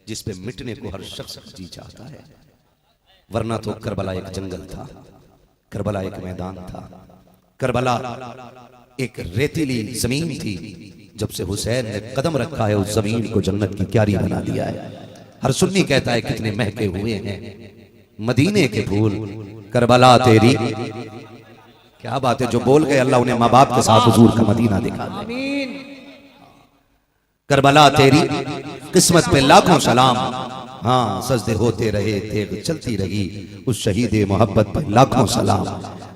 जिस पे मिटने को हर शख्स जी चाहता है। वरना तो करबला एक जंगल था, करबला एक मैदान था, करबला एक रेतीली जमीन थी। जब से हुसैन ने कदम रखा है उस जमीन को जन्नत की क्यारी बना दिया है। हर सुन्नी कहता है कितने महके हुए हैं मदीने के फूल, करबला तेरी। क्या बात है, जो बोल गए अल्लाह उन्हें माँ बाप के साथ हुजूर का मदीना दिखा दे। करबला तेरी किस्मत पे लाखों सलाम, हाँ सजदे होते रहे थे चलती रही उस शहीद मोहब्बत पे लाखों सलाम,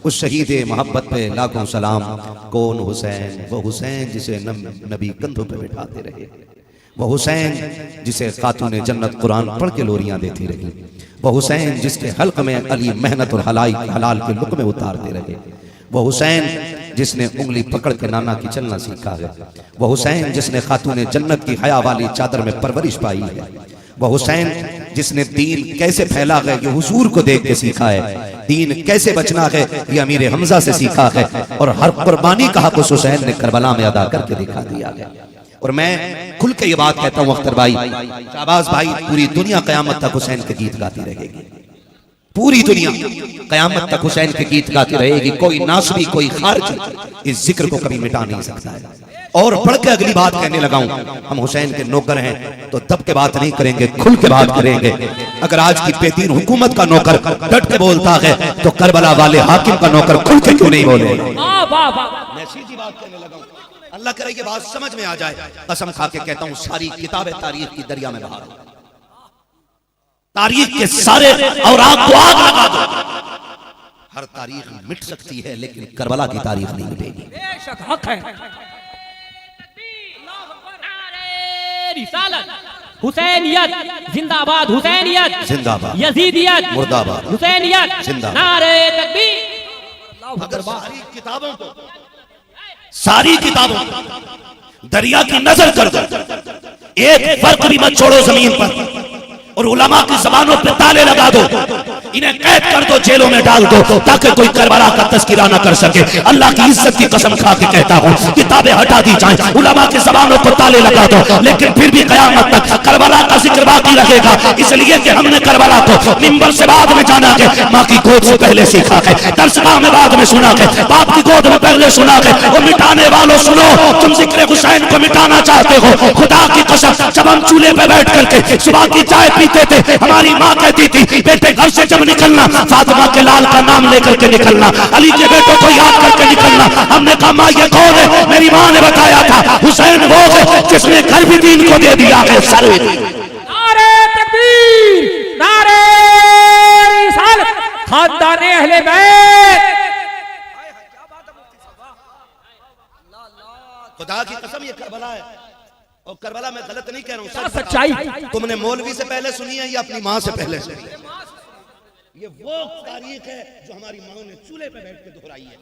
उस शहीद मोहब्बत पे लाखों सलाम। कौन हुसैन? वो हुसैन जिसे नबी कंधों पे बिठाते रहे, वो हुसैन जिसे खातून जन्नत कुरान पढ़ के लोरियां देती रही, वो हुसैन जिसके हल्क में अली मेहनत और हलाल के लुक़्मे उतारते रहे, वो हुसैन जिसने उंगली पकड़ के नाना की चलना सीखा है, वो हुसैन जिसने खातून जन्नत की हया वाली चादर में परवरिश पाई है, वो हुसैन जिसने दीन कैसे फैला है ये हुजूर को देख के सीखा है, दीन कैसे बचना है ये अमीर हमजा से सीखा है, और हर कुर्बानी का हक उस हुसैन ने करबला में अदा करके दिखा दिया है। और मैं खुल के ये बात कहता हूँ अख्तर भाई, शाहबाज भाई, पूरी दुनिया कयामत तक हुसैन के गीत गाती रहेगी, पूरी दुनिया कयामत तक हुसैन के गीत गाती रहेगी। कोई नासबी कोई खारजी इस जिक्र को कभी मिटा नहीं सकता है। और बढ़ के अगली बात कहने लगाऊं, हम हुसैन के नौकर हैं तो दब के बात नहीं करेंगे, खुल के बात करेंगे। अगर आज की बेदीन हुकूमत का नौकर डट के बोलता है तो करबला वाले हाकिम का नौकर खुल के क्यों नहीं बोले? मैं सीधी बात कहने लगा, अल्लाह करे ये बात समझ में आ जाए। कसम खा के कहता हूँ सारी किताबें तारीख की दरिया में बहा दो, तारीख के सारे और आग को आग लगा दो। हर तारीख मिट सकती है लेकिन करबला की तारीख नहीं मिटेगी। बेशक हक है। हुसैनियत जिंदाबाद, हुसैनियत जिंदाबाद, यजीदियत मुर्दाबाद, हुसैनियत जिंदाबाद। नारे तकबीर। अगर सारी किताबों दरिया की नजर कर दो, एक फर्क भी मत छोड़ो जमीन पर, और उलमा की जबानों पे ताले लगा दो, इन्हें कैद कर दो, जेलों में डाल दो, ताकि कोई करबला का तस्करा ना कर सके। अल्लाह की इज्जत की कसम खा के कहता हूँ किताबें हटा दी जाएं, उलमा की जबानों को ताले लगा दो, लेकिन फिर भी कयामत तक करबला का जिक्र बाकी रहेगा। इसलिए कि हमने करबला को मिंबर से बाद में जाना है, माँ की गोद से पहले सीखा है, दरसगाह में बाद में सुना है, बाप की गोद में पहले सुना है। वो मिटाने वालों सुनो, तुम जिक्र हुसैन को मिटाना चाहते हो, खुदा की कसम जब हम चूल्हे पे बैठ करके सुबह की चाय पीते थे, हमारी माँ कहती थी बेटे घर से जब निकलना फातिमा के लाल का नाम लेकर के निकलना, अली के बेटों को याद करके निकलना। हमने कहा माँ ये कौन है? मेरी माँ ने बताया था हुसैन वो है जिसने घर भी दीन को दे दिया है। नारे तकबीर, नारे रिसालत, खानदाने अहले बैत। खुदा की कसम ये करबला है, और करबला मैं गलत नहीं कह रहा हूँ, सच्चाई। तुमने मौलवी से पहले सुनी है या अपनी माँ से पहले सुनी है? ये वो तारीख है जो हमारी माँ ने चूल्हे पे बैठ के दोहराई है।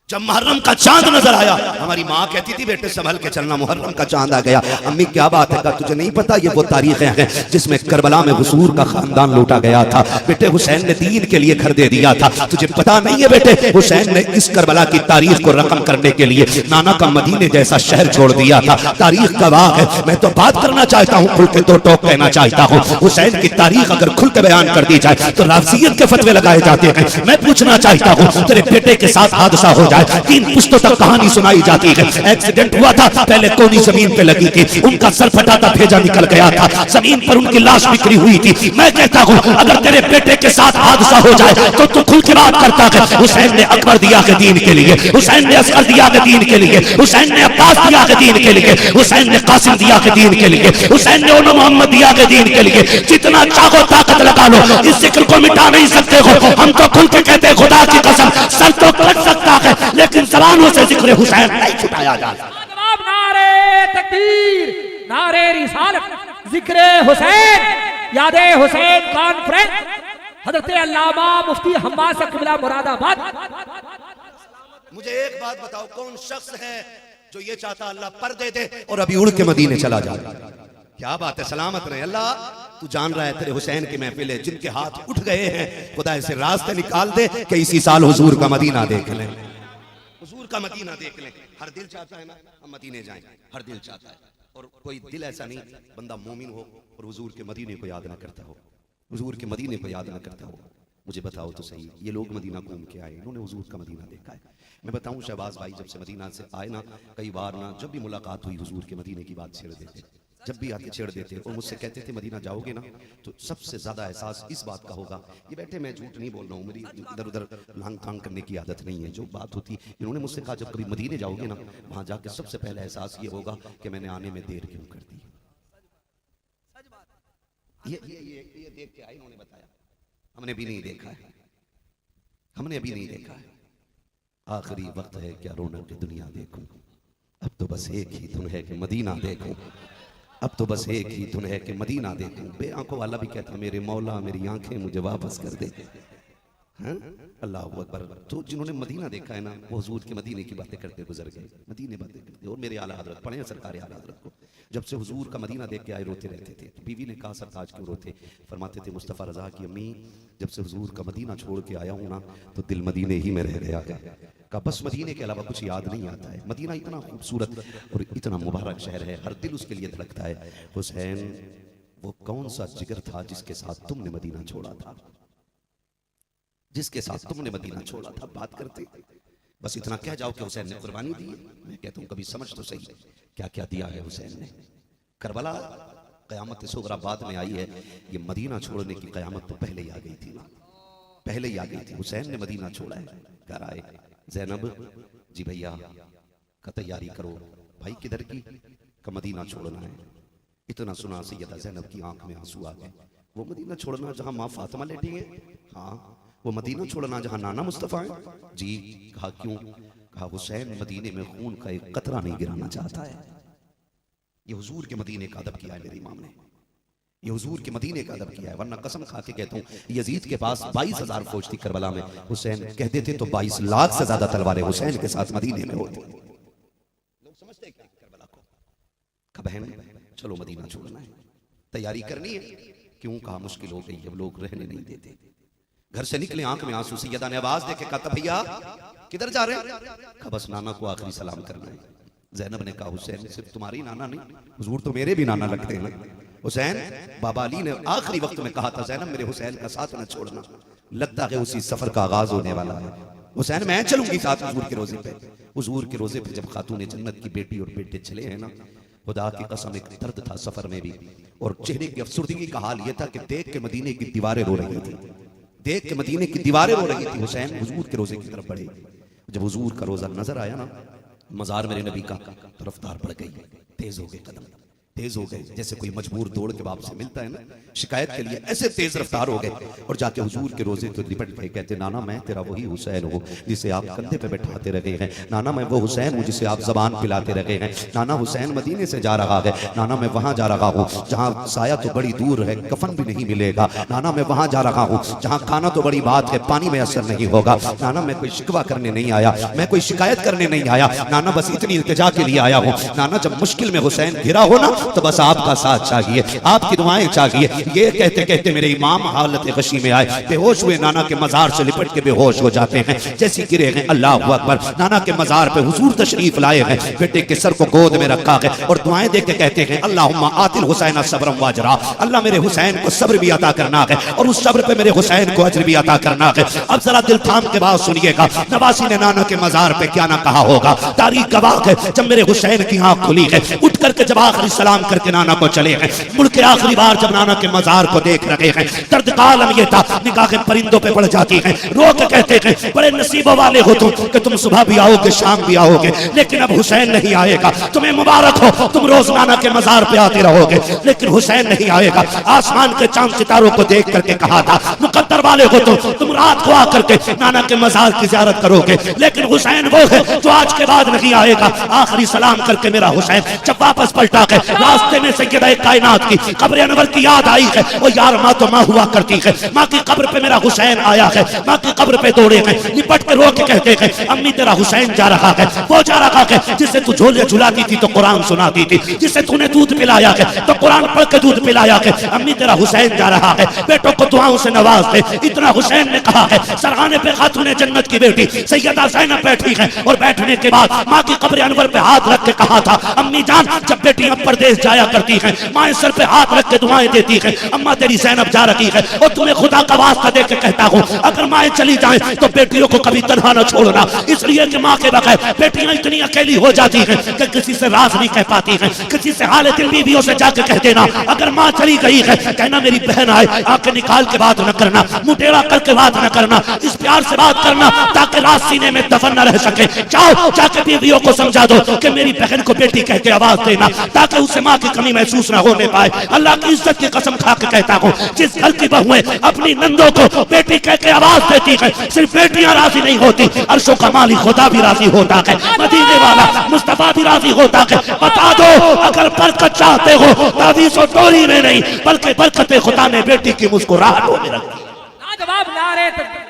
जब मुहर्रम का चांद नजर आया, हमारी माँ कहती थी बेटे संभल के चलना, मुहर्रम का चांद आ गया। अम्मी क्या बात है? तुझे नहीं पता ये वो तारीखें हैं जिसमें करबला में हुजूर का खानदान लूटा गया था। बेटे हुसैन ने दीन के लिए घर दे दिया था, तुझे पता नहीं है बेटे? हुसैन ने इस करबला की तारीख को रकम करने के लिए नाना का मदीने जैसा शहर छोड़ दिया था। तारीख गवाह है। मैं तो बात करना चाहता हूँ, खुल के दो टोक कहना चाहता हूँ। हुसैन की तारीख अगर खुल के बयान कर दी जाए तो राफजियत के फतवे लगाए जाते हैं। मैं पूछना चाहता हूँ तेरे बेटे के साथ हादसा हो जाए, 3 पुश्तों तक कहानी सुनाई जाती है। एक्सीडेंट हुआ था, पहले कोनी जमीन पे लगी थी, उनका सर फटा था, भेजा निकल गया था, जमीन पर उनकी लाश बिखरी हुई थी। मैं कहता हूँ अगर तेरे बेटे के साथ हादसा हो जाए तो तू खुल के बात करता है हुसैन ने अकबर दिया है दीन के लिए, हुसैन ने असगर दिया है दीन के लिए, हुसैन ने अब्बास दिया है दीन के लिए, हुसैन ने कासिम दिया है दीन के लिए, हुसैन ने उन्हें मोहम्मद दिया है दीन के लिए। जितना चाहो ताकत लगा लो, इस जिक्र को मिटा नहीं सकते हो। हम तो खुल के कहते खुदा की कसम सर तो कट सकता है लेकिन जबानों से जिक्र हुसैन नहीं छुपाया जा सकता। नारे तकबीर, नारे रिसालत, जिक्र हुसैन, यादे हुसैन कॉन्फ्रेंस, हजरत अल्लामा मुफ्ती हम्माद किबला मुरादाबाद। मुझे एक बात बताओ, कौन शख्स है जो ये चाहता अल्लाह पर्दे दे और अभी उड़ के मदीने चला जाए? क्या बात है, सलामत रहे। अल्लाह तू जान रहा है तेरे हुसैन की महफिल है, जिनके हाथ उठ गए हैं खुदा ऐसे रास्ते निकाल दे कि इसी साल हुजूर का मदीना देख लें, हुजूर का मदीना देख लें। हर दिल चाहता है ना हम मदीने जाएं, हर दिल चाहता है। और कोई दिल ऐसा नहीं बंदा मोमिन हो और हुजूर के मदीने को याद ना करता हो, हुजूर के मदीने को याद ना करता हो। मुझे बताओ तो सही, ये लोग मदीना घूम के आए, इन्होंने हुजूर का मदीना देखा है। मैं बताऊं शहबाज भाई जब से मदीना से आए ना, कई बार ना जब भी मुलाकात हुई हुजूर के मदीने की बात छेड़ देते, जब भी आके छेड़ देते और मुझसे कहते थे मदीना जाओगे ना तो सबसे ज्यादा एहसास इस बात का होगा। ये बैठे मैं झूठ नहीं बोल रहा हूँ, मेरी इधर उधर लांग तांग करने की आदत नहीं है, जो बात होती इन्होंने मुझसे कहा जब कभी मदीने जाओगे ना वहां जाके सबसे पहले एहसास ये होगा कि मैंने आने में देर क्यों कर दी। ये देख के आए, इन्होंने बताया, हमने भी नहीं देखा है, हमने अभी नहीं देखा है। आखिरी वक्त है क्या रौनक की दुनिया देखूं, अब तो बस एक ही धुन है कि मदीना देखूं, अब तो बस एक ही धुन है कि मदीना देखूं। बे आंखों वाला भी कहता मेरे मौला मेरी आंखें मुझे वापस कर दे। अल्लाह अकबर। तो जिन्होंने मदीना देखा है ना वो हुजूर के मदीने की बातें करते गुजर गए, मदीने बातें करते। और मेरे आला हजरत पढ़े सरकार आला हजरत को जब से हुजूर का मदीना देख के आए रोते रहते थे। तो बीवी ने कहा सरताज क्यों रोते, फरमाते थे मुस्तफ़ा रज़ा की अम्मी जब से हुजूर का मदीना छोड़ के आया हूँ ना तो दिल मदीने ही में रह गया है। का बस मदीने के अलावा कुछ याद नहीं आता है। मदीना इतना खूबसूरत और इतना मुबारक शहर है, हर दिल उसके लिए धड़कता है। हुसैन वो कौन सा जिगर था जिसके साथ तुमने मदीना छोड़ा था, जिसके साथ तुमने मदीना छोड़ा था। बात करते बस इतना कह जाओ कि हुसैन ने कुर्बानी दी है। मैं कहता हूं कभी समझ तो सही क्या क्या दिया है हुसैन ने। करबला क़यामत सुगरा बाद में आई है, ये मदीना छोड़ने की क़यामत तो पहले ही आ गई थी ना, पहले ही आ गई थी। हुसैन ने मदीना छोड़ा है। घर आए, ज़ैनब जी भैया का तैयारी करो। भाई किधर की, का मदीना छोड़ना है। इतना सुना सैयदा ज़ैनब की आंख में आंसू आ गए। वो मदीना छोड़ना जहां माँ फातिमा लेटी है, हाँ वो मदीना छोड़ना जहां नाना मुस्तफ़ा है। जी कहा क्यों, कहा हुसैन मदीने में खून का एक कतरा नहीं गिराना चाहता है। ये हुजूर के मदीने का अदब किया है मेरे इमाम ने, ये हुजूर के मदीने का अदब किया है। वरना कसम खा के कहता हूं यजीद के पास 22,000 फौज थी करबला में, हुसैन कहते थे तो 22 लाख से ज्यादा तलवारें हुसैन के साथ मदीने में होती। लोग समझते हैं करबला को। कहा बहन चलो मदीना छोड़ना है, तैयारी करनी है। क्यों, कहा मुश्किल हो गई, अब लोग रहने नहीं देते। घर से निकले आंख में आंसू। सैयदा ने आवाज देके कहा भैया किधर जा रहे हैं, कहा बस नाना को आखिरी सलाम करना है। ज़ैनब ने कहा हुसैन सिर्फ तुम्हारी नाना नहीं, हुजूर तो मेरे भी नाना लगते हैं ना। हुसैन बाबा अली ने आखिरी वक्त में कहा था ज़ैनब मेरे हुसैन का साथ न छोड़ना, लगता है उसी सफर का आगाज होने वाला है। हुसैन मैं चलूंगी साथ हुजूर के रोजे पे। हुजूर के रोजे पे जब खातून जन्नत की बेटी और बेटे चले हैं ना, खुदा की कसम एक दर्द था सफर में भी, और चेहरे की अफसुर्दगी का हाल यह था कि देख के मदीने की दीवारें रो रही थी, देख के मदीने की दीवारें रो रही थी। हुसैन हुजूर के रोजे की तरफ बढ़े। जब हुजूर का रोजा नजर आया ना मजार मेरे नबी का, तो रफ्तार बढ़ गई, तेज हो गए कदम, तेज हो गए। जैसे कोई मजबूर दौड़ के बाप से मिलता है ना शिकायत के लिए, ऐसे तेज रफ्तार हो गए और जाके हुजूर के रोजे तो लिपट गए। कहते नाना मैं तेरा वही हुसैन हूँ जिसे आप कंधे पे बैठाते रहे हैं, नाना मैं वो हुसैन हूँ जिसे आप जबान पिलाते रहे हैं। नाना हुसैन मदीने से जा रहा है, नाना मैं वहां जा रहा हूँ जहाँ साया तो बड़ी दूर है कफन भी नहीं मिलेगा। नाना मैं वहां जा रहा हूँ जहाँ खाना तो बड़ी बात है पानी में असर नहीं होगा। नाना मैं कोई शिकवा करने नहीं आया, मैं कोई शिकायत करने नहीं आया, नाना बस इतनी इल्तिजा के लिए आया हूँ। नाना जब मुश्किल में हुसैन घिरा हो ना तो बस आपका साथ चाहिए, आपकी दुआएं चाहिए। ये कहते कहते मेरे इमाम हालत गशी में आए, बेहोश हुए नाना के मजार से लिपट के बेहोश हो जाते हैं। जैसे गिरे हैं अल्लाह अकबर, नाना के मजार पे हुजूर तशरीफ लाए हैं, बेटे के सर को गोद में रखा है और दुआएं दे के कहते हैं अल्लाहुम्मा आतिल हुसैन सब्रम वाजरा, अल्लाह मेरे हुसैन को सब्र भी अता करना है और उस सब्र पे मेरे हुसैन को अज्र भी अता करना है। अब जरा दिल थाम के बात सुनिएगा, नवासी ने नाना के मजार पे क्या ना कहा होगा। तारीख गवाह है जब मेरे हुसैन की आंख खुली है, उठ करके जब आखिरी सलाम करके नाना को चले हैं, मुड़ के आखिरी बार जब नाना के मजार को देख रहे हैं, दर्द का आलम ये था निगाहें परिंदों पे पड़ जाती हैं। रो के कहते हैं बड़े नसीबों वाले हो तुम कि तुम सुबह भी आओगे शाम भी आओगे, लेकिन अब हुसैन नहीं आएगा। तुम्हें मुबारक हो, तुम रोज नाना के मजार पे आते रहोगे, लेकिन हुसैन नहीं आएगा। आसमान के चांद सितारों को देख करके कहा था मुकद्दर वाले हो तुम रात को आकर के नाना के मजार की ज़ियारत करोगे, लेकिन हुसैन वो है जो आज के बाद नहीं आएगा। आखिरी सलाम करके मेरा हुसैन जब वापस पलटा है, रास्ते में सैयदा कायनात की कब्र अनवर की याद आई है। वो यार माँ तो माँ हुआ करती है, माँ की कब्र पे मेरा हुसैन आया है, माँ की कब्र पे दौड़े हैं, निपट के रो के कहते हैं अम्मी तेरा हुसैन जा रहा है, वो जा रहा है जिसे तू झोले झुलाती थी तो कुरान सुनाती थी, जिसे तूने दूध पिलाया है तो कुरान पढ़ के दूध पिलाया है। अम्मी तेरा हुसैन जा रहा है, बेटों को दुआओं से नवाज दे। इतना हुसैन ने कहा है, सरहाने पे खातून जन्नत की बेटी सैयदा ज़ैनब बैठी है और बैठने के बाद माँ की कब्र अनवर पे हाथ रख के कहा था अम्मी जान जब बेटियां पर्दे परदेश जाया करती हैं, माएँ सर पे हाथ रख के दुआएं देती हैं, अम्मा तेरी ज़ैनब जा रही है और तुम्हें खुदा का वास्ता दे के कहता हूँ अगर माएँ चली जाएं तो बेटियों को कभी तन्हा न छोड़ना, इसलिए कि माँ के बगैर बेटियां इतनी अकेली हो जाती हैं कि किसी से राज नहीं कह पाती हैं, किसी से हाल दिल बीवियों से जाके कह देना अगर माँ चली गई है कहना मेरी बहन आए, आके निकाल के बात न करना, मुटेड़ा करके बात न करना, इस प्यार से बात करना ताकि रात सीने में दफन न रह सके। जाओ जाके बीवियों को समझा दो कि मेरी बहन को बेटी कह के आवाज देना ताकि उसे माँ की कमी महसूस न होने पाए। अल्लाह की इज्जत की कसम खा के कहता हूँ जिस घर की बहुएं अपनी नंदों को बेटी कह के आवाज देती है, सिर्फ बेटियां राजी नहीं होती, अर्शों का मालिक खुदा भी राजी होता है, मदीने वाला मुस्तफा भी राजी होता है। बता दो अगर बरकत चाहते हो तावीज़ और टोरी में नहीं बल्कि बरकत खुदा ने बेटी की मुस्कुराहटों में रखी। लाजवाब नारे तकबीर।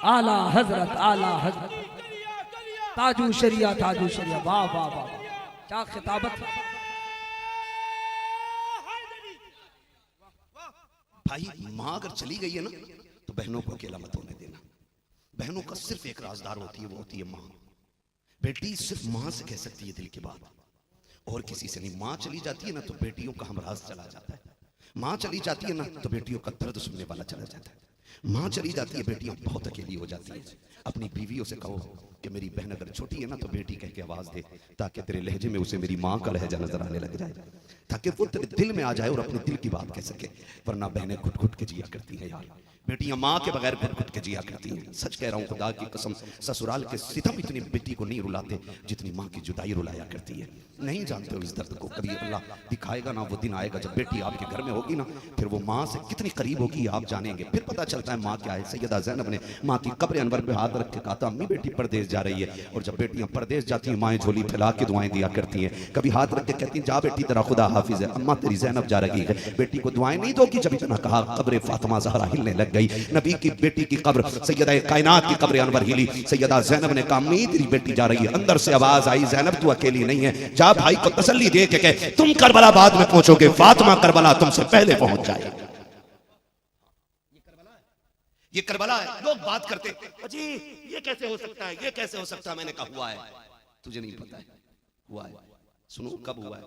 आला हजरत ताजू शरिया वाह वाह वाह क्या खिताबत। भाई माँ अगर चली गई है ना तो बहनों को अकेला मत होने देना। बहनों का सिर्फ एक राजदार होती है, वो होती है माँ। बेटी सिर्फ माँ से कह सकती है दिल की बात, और किसी से नहीं। माँ चली जाती है ना तो बेटियों का हमराज चला जाता है। माँ चली जाती है ना तो बेटियों का दर्द सुनने वाला चला जाता है। माँ चली जाती है बेटियां बहुत अकेली हो जाती है। अपनी बीवियों से कहो कि मेरी बहन अगर छोटी है ना तो बेटी कह के आवाज दे ताकि तेरे लहजे में उसे मेरी माँ का लहजा नजर आने लग जाए, ताकि वो तेरे दिल में आ जाए और अपने दिल की बात कह सके। वरना बहनें घुट घुट के जिया करती हैं यार, बेटियां माँ के बगैर घुट घुट के जिया करती हैं। सच कह रहा हूँ खुदा की कसम, ससुराल के सितम इतनी बेटी को नहीं रुलाते जितनी माँ की जुदाई रुलाया करती है। नहीं जानते हो इस दर्द को, कभी अल्लाह दिखाएगा ना वो दिन आएगा जब बेटी आपके घर में होगी ना, फिर वो माँ से कितनी करीब होगी आप जानेंगे। फिर पता चलता है माँ क्या है। सैयदा ज़ैनब ने माँ की कब्र अनवर पे हाथ रख के कहा था अम्मी बेटी परदेश जा रही है। और जब बेटियां परदेश जाती हैं माएँ झोली फैला के दुआएं दिया करती हैं। कभी हाथ रख के कहती हैं जा बेटी तेरा खुदा हाफिज है, अम्मा तेरी ज़ैनब जा रही है। बेटी को दुआएं नहीं दोगी। जब इतना कहा कब्र फातिमा ज़हरा हिलने लग गई। नबी की बेटी की कब्र सैयदा कायनात की कब्र अनवर हिली। सैयदा ज़ैनब ने कहा अम्मी तेरी बेटी जा रही है। अंदर से आवाज आई ज़ैनब तू अकेली नहीं है, जा भाई को तसल्ली दे के कह तुम करबला बाद में पहुंचोगे, फातिमा करबला तुमसे पहले पहुंच जाएगी। ये करबला है। लोग बात करते अजी ये कैसे हो सकता है, ये कैसे हो सकता है। मैंने कहा हुआ है, तुझे नहीं पता है, हुआ है। सुनो कब हुआ है,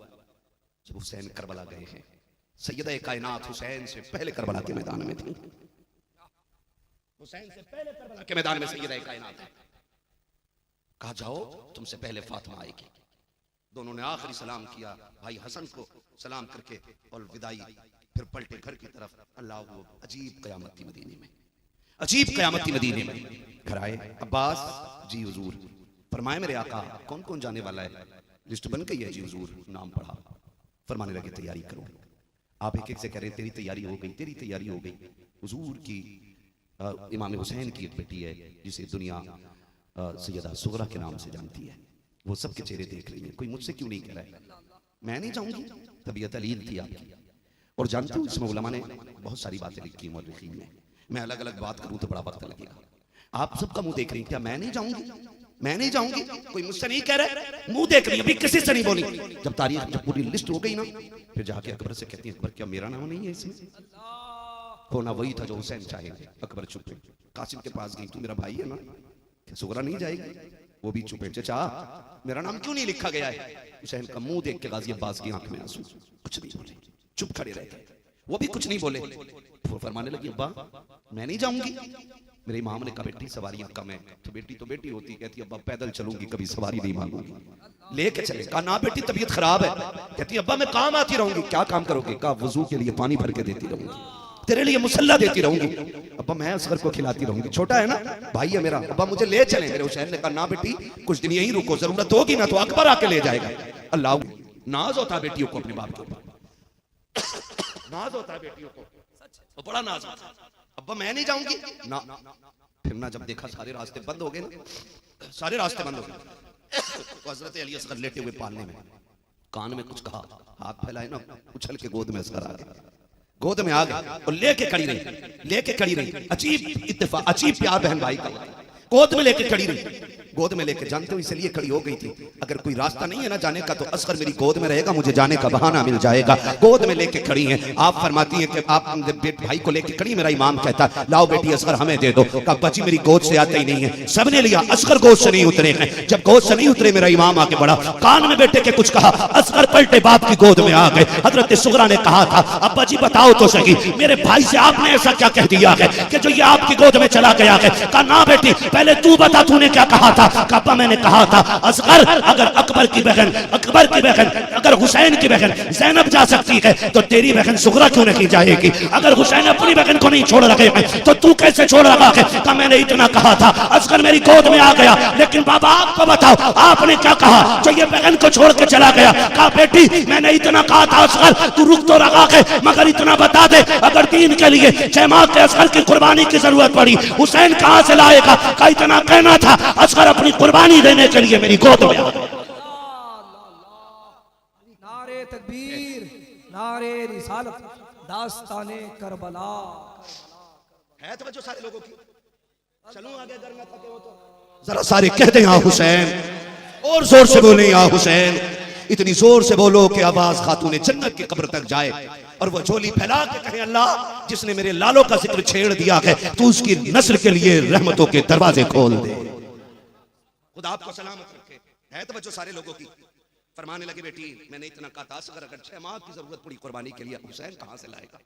जब हुसैन करबला गए हैं। सैयदा कायनात हुसैन से पहले करबला के मैदान में थी। हुसैन से पहले करबला के मैदान में सैयदा कायनात है। कहा जाओ तुमसे पहले फातिमा आएगी। दोनों ने आखिरी सलाम किया, भाई हसन को सलाम करके और विदाई, फिर पलटे घर की तरफ। अल्लाह वो अजीब कयामत थी मदीने में, अजीब कयामत थी मदीने में। घर आए अब्बास जी हुजूर, फरमाए मेरे आका कौन कौन जाने वाला है। लिस्ट बन गई है जी हुजूर, नाम पढ़ा। फरमाने लगे तैयारी करो। आप एक एक से कह रहे तेरी तैयारी हो गई, तेरी तैयारी हो गई। हुजूर की इमाम हुसैन की एक बेटी है जिसे दुनिया सैयदा सुगरा के नाम से जानती है। वो सबके चेहरे देख रही है, कोई मुझसे क्यों नहीं कह रहा है, मैं नहीं जाऊंगी। तबीयत अलील थी आपकी। और जानते हो इसमें उलमा ने बहुत सारी बातें लिखी मौलवीन ने। मैं अलग अलग बात करूं तो बड़ा वक्त लगेगा। आप सबका मुंह देख रही, क्या मैं नहीं जाऊंगी, मैं नहीं जाऊंगी, कोई मुझसे नहीं कह रहा, मुंह देख रही, अभी किसी से नहीं बोली। जब तारीख जब पूरी लिस्ट हो गई ना, फिर जाके अकबर से कहती है अकबर क्या मेरा नाम नहीं है इसमें। होना वही था जो हुसैन चाहेंगे। अकबर चुप है। कासिम के पास गई, तू मेरा भाई है ना, क्या सुगरा नहीं जाएगी। वो भी चुप है। चाचा मेरा नाम क्यों नहीं लिखा गया है। हुसैन का मुंह देख के गाजी अब्बास की आंख में आंसू, कुछ नहीं बोले, चुप खड़े रहते। वो भी कुछ नहीं बोले। फरमाने लगी अब्बा मैं नहीं जाऊंगी। मेरे इमाम ने कहा बेटी सवारियां कम है, तो बेटी होती कहती अब्बा पैदल चलूंगी, कभी सवारी नहीं मांगूंगी। लेके चले। कहा ना बेटी तबीयत खराब है। कहती अब्बा मैं काम आती रहूंगी। क्या काम करोगे। कहा वजू के लिए पानी भर के देती रहूंगी, तेरे लिए मुसल्ला देती रहूंगी। अब्बा मैं असगर को खिलाती रहूंगी, छोटा है ना भाई है मेरा। अब्बा मुझे ले चले। मेरे हुसैन ने कहा ना बेटी कुछ दिन यहीं रुको, जरूरत होगी ना तो अकबर आके ले जाएगा। अल्लाह नाज होता है बेटियों को अपने बाप के ऊपर, नाज होता है बेटियों को, तो बड़ा नाज होता है। अब्बा मैं नहीं जाऊंगी ना। फिर ना जब देखा सारे रास्ते बंद हो गए ना, सारे रास्ते बंद हो गए, तो हजरत अली असगर लेटे हुए पालने में कान में कुछ कहा, हाथ फैलाए ना, उछल के गोद में असगर आ गए, गोद में आ गए और लेके खड़ी रही। अजीब इत्तेफाक, अजीब प्यार बहन भाई का। गोद में लेके खड़ी रही, गोद में लेके, जानते हो इसलिए खड़ी हो गई थी, अगर कोई रास्ता नहीं है ना जाने का तो असगर मेरी गोद में रहेगा, मुझे जाने का बहाना मिल जाएगा। गोद में लेके खड़ी हैं। आप फरमाती हैं कि आप भाई को लेके खड़ी, मेरा इमाम कहता लाओ बेटी असगर हमें दे दो। कहा बच्ची मेरी गोद से आता ही नहीं है। सबने लिया, असगर गोद से नहीं उतरे हैं। जब गोद से नहीं उतरे मेरा इमाम आके बढ़ा, कान में बेटे के कुछ कहा, असगर पलटे बाप की गोद में आ गए। हजरत सुगरा ने कहा था अब्बा जी बताओ तो सही, मेरे भाई से आपने ऐसा क्या कह दिया है कि जो ये आपकी गोद में चला गया है? कहा ना बेटी पहले तू बता तूने क्या कहा था? कहा मैंने कहा था असगर अगर अकबर की बहन अगर हुसैन की बहन ज़ैनब जा सकती है तो तेरी बहन सुगरा क्यों नहीं जाएगी? अगर हुसैन अपनी बहन को नहीं छोड़ रखे हैं तो तू कैसे छोड़ रखा है? कहा मैंने इतना कहा था, असगर मेरी गोद में आ गया, लेकिन बाबा आपको बताओ आपने क्या कहा जो ये बहन को छोड़ के चला गया? कहा बेटी मैंने इतना कहा था असगर तू रुक तो रखा है, मगर इतना बता दे अगर दीन के लिए जमात असगर की कुर्बानी की जरूरत पड़ी हुसैन कहां से लाएगा? का इतना कहना था, असगर अपनी कुर्बानी देने के लिए मेरी गोद में। नारे तकबीर, नारे रिसालत, दास्ताने करबला है तो जो सारे लोगों की। चलो आगे अगर मैं थके हो तो जरा सारे कहते हैं या हुसैन, और जोर से बोले या हुसैन, इतनी जोर से बोलो कि आवाज खातूने जन्नत की कब्र तक जाए और वो झोली फैला के कहे अल्लाह जिसने मेरे लालों का जिक्र छेड़ दिया है तू उसकी नस्ल के लिए रहमतों के दरवाजे खोल दे। खुदा आपको सलामत रखे। है तो बच्चों सारे लोगों की। फरमाने लगे बेटी मैंने इतना कहा था अगर 6 माह की जरूरत पड़ी कुर्बानी के लिए हुसैन कहां से लाएगा?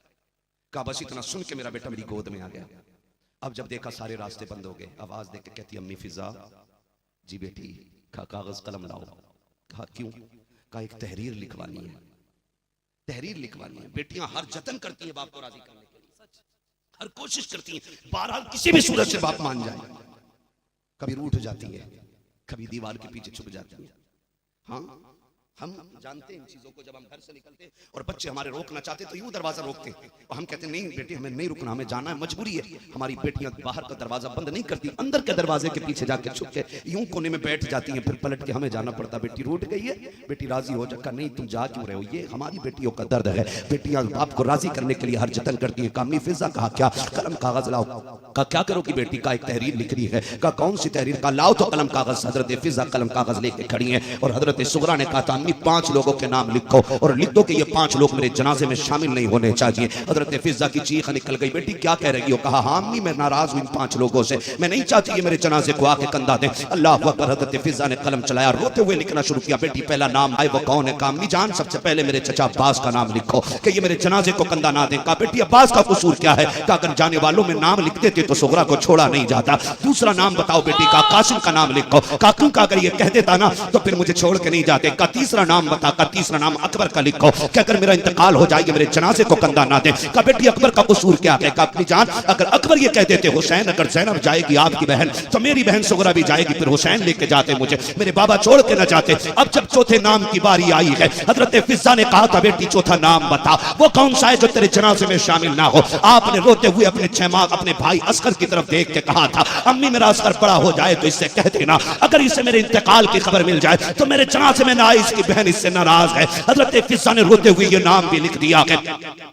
कहा बस इतना सुन के मेरा बेटा मेरी गोद में आ गया। अब जब देखा सारे रास्ते बंद हो गए, आवाज देख के कहती अम्मी फिजा जी बेटी कागज कलम लाओ। कहा क्यों? कहा एक तहरीर लिखवानी है, तहरीर लिखवानी है। बेटियां हर जतन करती हैं बाप को राजी करने के लिए, हर कोशिश करती हैं, बहरहाल किसी भी सूरत से बाप मान जाए। कभी रूठ जाती है, कभी दीवार के पीछे छुप जाती है। हाँ हम जानते हैं इन चीजों को। जब हम घर से निकलते हैं और बच्चे हमारे रोकना चाहते तो यूं दरवाजा रोकते हैं और हम कहते हैं नहीं बेटी हमें नहीं रुकना, हमें जाना है, मजबूरी है। हमारी बेटियां बाहर का दरवाजा बंद नहीं करती, अंदर के दरवाजे के पीछे जाके छुप के यूं कोने में बैठ जाती हैं, फिर पलट के हमें जाना पड़ता। बेटी रूठ गई है, बेटी राजी हो जा। नहीं तुम जा क्यों रहे हो? ये हमारी बेटियों का दर्द है। बेटियां बाप को राजी करने के लिए हर जतन करती हैं। कामी फिजा कहा क्या? कलम कागज लाओ। कहा क्या करोगी बेटी? का एक तहरीर लिख रही है। कहा कौन सी तहरीर? का लाओ तो कलम कागज। हजरत फिजा कलम कागज लेके खड़ी हैं और हजरत सुगरा ने कहा था अम्मी 5 लोगों के नाम लिखो और लिख दो कि ये 5 लोग मेरे जनाजे में शामिल नहीं होने चाहिए। हजरत फिजा की चीख निकल गई, बेटी क्या कह रही हो? कहा हाँ अम्मी मैं नाराज हूं इन 5 लोगों से, मैं नहीं चाहती ये मेरे जनाजे को आके कंधा दें। अल्लाह अकबर। हजरत फिजा ने कलम चलाया, रोते हुए लिखना शुरू किया। बेटी पहला नाम आए वो कौन है? अम्मी जान सबसे पहले मेरे चचा अब्बास का नाम लिखो कि ये मेरे जनाजे को कंधा ना दें। कहा बेटी अब्बास का कसूर क्या है? कहा अगर जाने वालों में नाम लिख देते तो सुगरा को छोड़ा नहीं जाता। दूसरा नाम बताओ बेटी। का कासिम का नाम लिखो। कहा क्यों? का अगर ये कह देता ना तो फिर मुझे छोड़ के नहीं जाते। का तीसरा नाम बता। का तीसरा नाम अकबर का लिखो कि अगर मेरा इंतकाल हो जाए मेरे जनाजे को कंधा ना दे। का बेटी अकबर का कसूर क्या है? का अपनी जान अगर अकबर ये कह देते हुसैन अगर ज़ैनब जाएगी आपकी बहन तो मेरी बहन सुगरा भी जाएगी, फिर हुसैन लेके जाते मुझे, मेरे बाबा छोड़ के न जाते। अब जब चौथे नाम की बारी आई है हजरत फिजा ने कहा था बेटी चौथा नाम बता, वो कौन सा है जो तेरे जनाजे में शामिल ना हो? आपने रोते हुए अपने 6 माह अपने भाई असगर की तरफ देख के कहा था अम्मी मेरा असगर बड़ा हो जाए तो इससे कह देना अगर इसे मेरे इंतकाल की खबर मिल जाए तो मेरे जनाजे में ना आए, इसकी बहन इससे नाराज है। हजरत फिजा ने रोते हुए ये नाम भी लिख दिया है।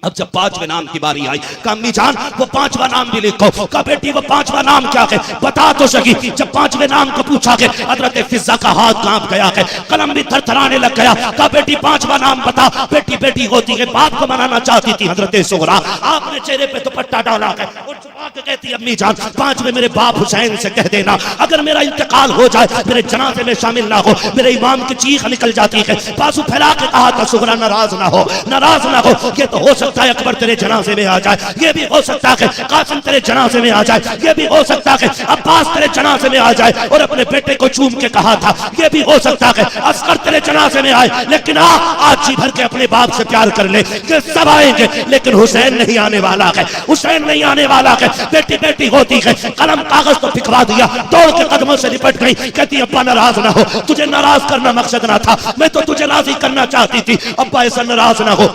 अब जब 5वें नाम की बारी आई कहा अम्मी जान वो 5वां नाम भी लिखो। कहा बेटी वो 5वां नाम क्या है? बता तो सही। जब 5वें नाम को पूछा गया हजरत फिजा का हाथ कांप गया है, कलम भी थरथराने लग गया। कहा बेटी 5वां नाम बता। बेटी बेटी होती है, बाप को मनाना चाहती थी हजरत सुगरा। आपने चेहरे पे दुपट्टा डाला है और छुपा के कहती अम्मी जान 5वें मेरे बाप हुसैन से कह देना अगर मेरा इंतकाल हो जाए मेरे जनाजे में शामिल ना हो। मेरे इमाम की चीख निकल जाती है। बाजू फैला के कहा था सुगरा नाराज ना हो, नाराज ना हो। ये तो हो सकता है अकबर तेरे जनाजे में आ जाए, ये भी हो सकता है कासिम तेरे जनाजे में आ जाए, ये भी हो सकता है अब्बास तेरे जनाजे में आ जाए। और अपने बेटे को चूम के कहा था ये भी हो सकता है असगर तेरे जनाजे में आए, लेकिन आज जी भर के अपने बाप से प्यार कर ले, ये सब आएंगे लेकिन हुसैन नहीं आने वाला है, हुसैन नहीं आने वाला है। बेटी बेटी होती है, कलम कागज तो फिकवा दिया, दौड़ के कदमों से लिपट गई। कहती अब्बा नाराज ना हो, तुझे नाराज करना मकसद ना था, मैं तो तुझे राजी करना चाहती थी। अब्बा ऐसा नाराज ना हो।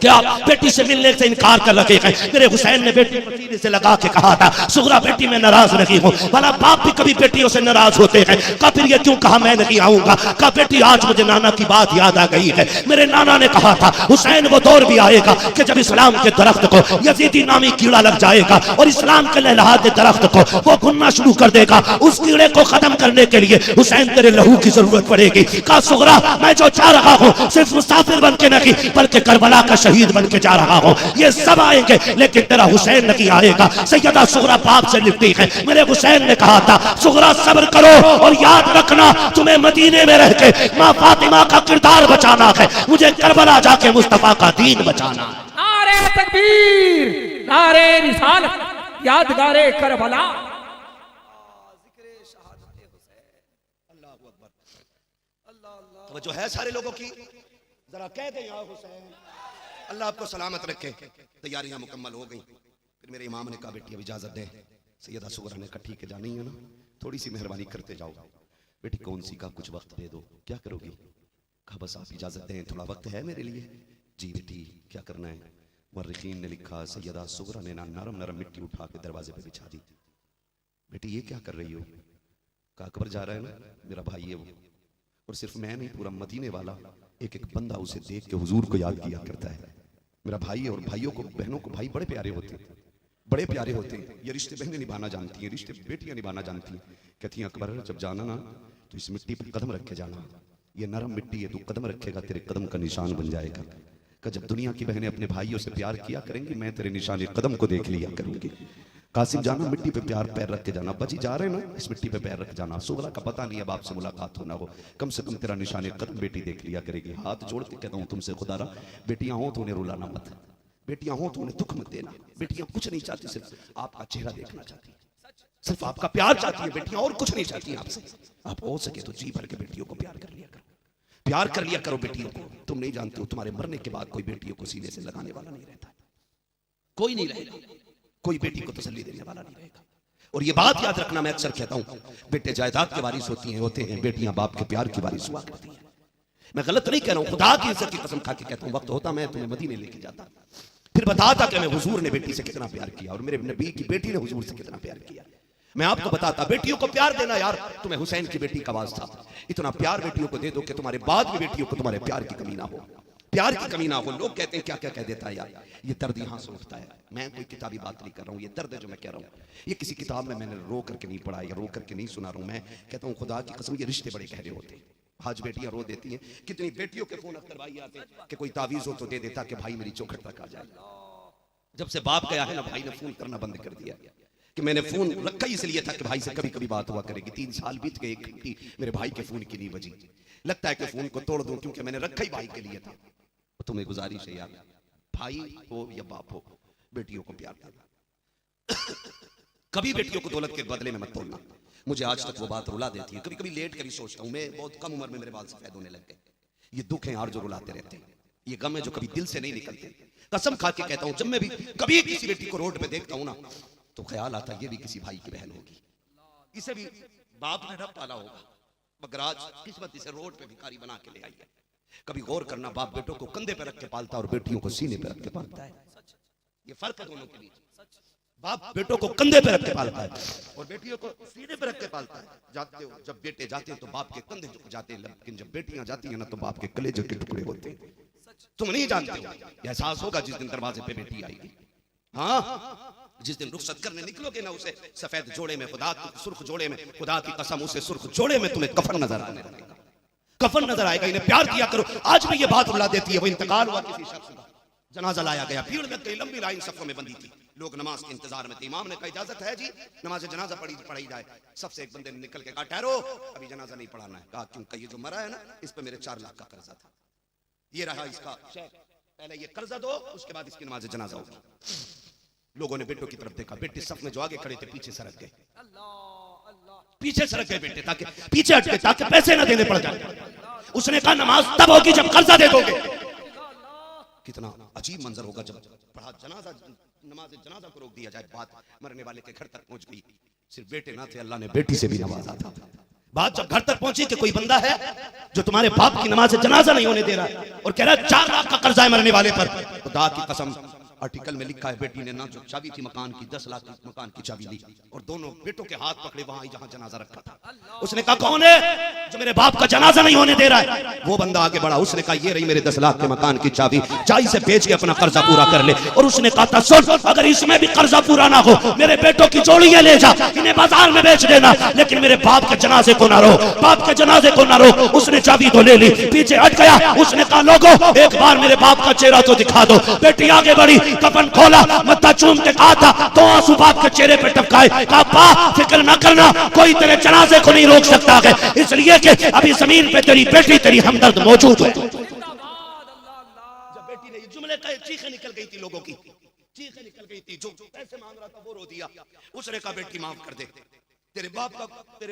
क्या बेटी से मिलने से इनकार कर लगे? मेरे हुसैन ने बेटी को सीने से लगा के कहा था सुगरा बेटी मैं नाराज नहीं हूँ। भला बाप भी कभी बेटियों से नाराज होते हैं? का फिर ये क्यों कहा मैं नहीं आऊंगा? का बेटी आज मुझे नाना की बात याद आ गई है। मेरे नाना ने कहा था हुसैन वो दौर भी आएगा कि जब इस्लाम के दरख्त को यजीदी नामी कीड़ा लग जाएगा और इस इस्लाम के लहलहाते दरख्त को वो भुनना शुरू कर देगा। उस कीड़े को खत्म करने के लिए हुसैन तेरे लहू की जरूरत पड़ेगी। का सुगरा मैं जो जा रहा हूँ सिर्फ मुसाफिर बन के नहीं बल्कि करबला का शहीद बन के जा रहा हूँ। ये सब आएंगे लेकिन तेरा हुसैन नहीं आएगा। सैयदा सुगरा बाप से लिखती है, मेरे हुसैन ने कहा था सुगरा सब्र करो और याद रखना तुम्हें मदीने में रह के माँ फातिमा का किरदार बचाना है, मुझे करबला जाके मुस्तफा का दीन बचाना। नारे तकबीर, नारे रिसालत, यादगारे करबला। जो है सारे लोगों की जरा कह दे या हुसैन, अल्लाह आपको सलामत रखे। तैयारियां मुकम्मल हो गई। फिर मेरे इमाम ने कहा बेटी अब इजाजत दे। सैयदा सुगरा ने कहा ठीक है जानी है ना, थोड़ी सी मेहरबानी करते जाओ। बेटी कौन सी का कुछ वक्त दे दो, क्या करोगी? कहा बस आप इजाजत दें, थोड़ा वक्त है मेरे लिए। जी बेटी क्या करना है? मुर्रिखीन ने लिखा सैयदा सुगरा ने ना नरम नरम मिट्टी उठा के दरवाजे पे बिछा दी। बेटी ये क्या कर रही हो? कहा अकबर जा रहा है ना, मेरा भाई है वो, और सिर्फ मैं नहीं पूरा मदीने वाला एक एक बंदा उसे देख के हुजूर को याद किया करता है। मेरा भाई है और भाइयों को बहनों को भाई बड़े प्यारे होते हैं, बड़े प्यारे होते हैं। ये रिश्ते बहनें निभाना जानती हैं, रिश्ते बेटियां निभाना जानती हैं। कहती हैं अकबर जब जाना ना तो इस मिट्टी पर कदम रख के जाना, ये नरम मिट्टी है, तू कदम रखेगा तेरे कदम का निशान बन जाएगा। कि जब दुनिया की बहनें अपने भाइयों से प्यार किया करेंगी मैं तेरे निशान कदम को देख लिया करूंगी। कासिम जाना मिट्टी पे प्यार पैर रख के जाना, बची जा रहे ना इस मिट्टी पे पैर रख जाना। सुगरा का पता नहीं है बाप से मुलाकात हो ना हो, कम से कम तेरा निशान कदम बेटी देख लिया करेगी। हाथ जोड़ के कहता हूँ तुमसे खुदारा, बेटियां हो तो उन्हें रुलाना मत, बेटियां हो तो उन्हें दुख मत देना। बेटियां कुछ नहीं चाहती, सिर्फ आपका चेहरा देखना चाहती, सिर्फ आपका प्यार चाहती है बेटियां, और कुछ नहीं चाहती आपसे। आप हो सके तो जी भर के बेटियों को प्यार कर लिया करो, प्यार कर लिया करो बेटियों को। तुम नहीं जानते हो तुम्हारे मरने के बाद कोई बेटियों को सीने से लगाने वाला नहीं रहता, कोई नहीं रहेगा, कोई बेटी को तसल्ली देने वाला नहीं रहेगा। और ये बात याद रखना, मैं अक्सर कहता हूं बेटे जायदाद के वारिस होते हैं, बेटियां बाप के प्यार की वारिस हुआ करती हैं। मैं गलत नहीं कह रहा हूं, खुदा की इज्जत की कसम खा के कहता हूं, वक्त होता मैं तुम्हें मदीने लेके जाता, फिर बताता कि मैं हुजूर ने बेटी से कितना प्यार किया और मेरे नबी की बेटी ने हुजूर से कितना प्यार किया। मैं आपको बताता बेटियों को प्यार देना यार, तुम्हें हुसैन की बेटी का वास्ता इतना प्यार बेटियों को दे दो कि तुम्हारे बाद में बेटियों को तुम्हारे प्यार की कमी ना हो, प्यार की कमी ना हो। लोग कहते हैं क्या क्या कह देता है यार, ये दर्द यहां से उठता है। मैं कोई किताबी बात नहीं कर रहा हूं, ये दर्द है जो मैं कह रहा हूं, ये किसी किताब में मैंने रो करके नहीं पढ़ा या रो करके नहीं सुना रहा हूं। मैं कहता हूं खुदा की कसम ये रिश्ते बड़े गहरे होते हैं। आज बेटियां रो देती हैं, कितनी बेटियों के फोन अख्तर भाई आते कि कोई तावीज हो तो दे देता कि भाई मेरी चौखट तक आ जाए। जब से बाप गया है ना, भाई ने फोन करना बंद कर दिया कि मैंने फोन रखा ही इसलिए था कि भाई से कभी कभी बात हुआ करेगी। 3 साल बीत गए, एक घंटी मेरे भाई के फोन की नहीं बजी। लगता है कि फोन को तोड़ दूं क्योंकि मैंने रखा ही भाई के लिए था। तुम्हें गुजारिश है यार, भाई हो या बाप हो, बेटियों को प्यार देना। कभी बेटियों को दौलत के बदले में मत तोड़ना। मुझे आज तक वो बात रुला देती है, कभी कभी लेट कर भी सोचता हूँ। मैं बहुत कम उम्र में मेरे बाल सफेद होने लग गए। ये दुख है यार जो रुलाते रहते हैं, ये गम है जो कभी दिल से नहीं निकलते। कसम खा के कहता हूँ जब मैं भी कभी किसी बेटी को रोड पे देखता हूँ ना तो ख्याल आता है ये भी किसी भाई की बहन होगी, इसे भी बाप ने न पाला होगा, मगर आज किस्मत इसे रोड पे भिखारी बना के ले आई है। कभी गौर करना, बाप बेटों को कंधे पे रख के पालता है और बेटियों को सीने पे रख के पालता है। ये फर्क है दोनों के बीच। बाप बेटों को कंधे पे रख के पालता है और बेटियों को सीने पे रख के पालता है। जाते हो जब बेटे जाते हैं तो बाप के कंधे झुक जाते हैं, लेकिन जब बेटियां जाती हैं ना तो बाप के कलेजे के टुकड़े होते हैं। तुम नहीं जानते हो, एहसास होगा जिस दिन दरवाजे पे बेटी आएगी। हाँ, जिस दिन रुखसत करने निकलोगे ना उसे सफेद जोड़े में, खुदा की सुर्ख जोड़े में, खुदा की कसम उसे सुर्ख जोड़े में तुम्हें कफन नजर आने लगेगा, कफन नजर आएगा। इन्हें प्यार किया करो। आज भी ये बात रुला देती है। वो इंतकाल हुआ किसी शख्स का, जनाजा लाया गया, भीड़ लग गई, लंबी लाइन सफों में बंदी थी, लोग नमाज के इंतजार में थे। इमाम ने कहा इजाजत है जी नमाज जनाजा पढ़ी जाए। सबसे एक बंदे ने निकल के कहा ठहरो, अभी जनाजा नहीं पढ़ाना है। कहा क्योंकि ये जो मरा है ना इस पे मेरे 4 लाख का कर्जा था, ये रहा इसका चेक, पहले ये कर्जा दो उसके बाद इसकी नमाज जनाजा होगी। लोगों ने बेटों की तरफ देखा, बेटे सफ में जो आगे खड़े थे पीछे सरक गए, पीछे सरक गए बेटे, ताकि पीछे हट गए ताकि पैसे ना देने पड़ जाए। उसने कहा नमाज तब होगी जब कर्जा दे दोगे। कितना अजीब मंजर होगा जब पढ़ा जनाजा, नमाज जनाजा को रोक दिया जाए, बात मरने वाले के घर तक पहुंच गई। सिर्फ बेटे ना थे, अल्लाह ने बेटी से भी नवाजा था। बात जब घर तक पहुंची कि कोई बंदा है जो तुम्हारे बाप की नमाज जनाजा नहीं होने दे रहा और कह रहा है 4 लाख का कर्जा है मरने वाले पर। खुदा की कसम आर्टिकल में लिखा है बेटी ने ना जो चाबी थी मकान की 10 लाख की मकान की चाबी ली और दोनों बेटों के हाथ पकड़े वहां जहां जनाजा रखा था। उसने कहा कौन है? जो मेरे बाप का जनाजा नहीं होने दे रहा है। वो बंदा आगे बढ़ा, उसने कहा ये रही मेरे 10 लाख के मकान की चाबी, चाय से बेच के अपना कर्जा पूरा कर ले। और उसने कहा था सुन, अगर इसमें भी कर्जा पूरा ना हो, मेरे बेटों की जोड़ियां ले जा, इन्हें बाजार में बेच देना, लेकिन मेरे बाप के जनाजे को ना रो, बाप के जनाजे को ना रो। उसने चाबी तो ले ली, पीछे हट गया। उसने कहा लोगों एक बार मेरे बाप का चेहरा तो दिखा दो। बेटी आगे बढ़ी, कफन खोला, मत्था चूम के कहा था तो आंसू बाप के चेहरे पे टपकाए। कहा बा फिक्र ना करना, कोई तेरे जनाजे को नहीं रोक सकता है, इसलिए कि अभी जमीन पे तेरी बेटी तेरी हमदर्द मौजूद है। जब बेटी ने जुमले कहे, चीखें निकल गई थी लोगों की, चीखें निकल गई थी। जो पैसे मांग रहा था वो रो दिया। उसने कहा बेटी माफ कर दे, तेरे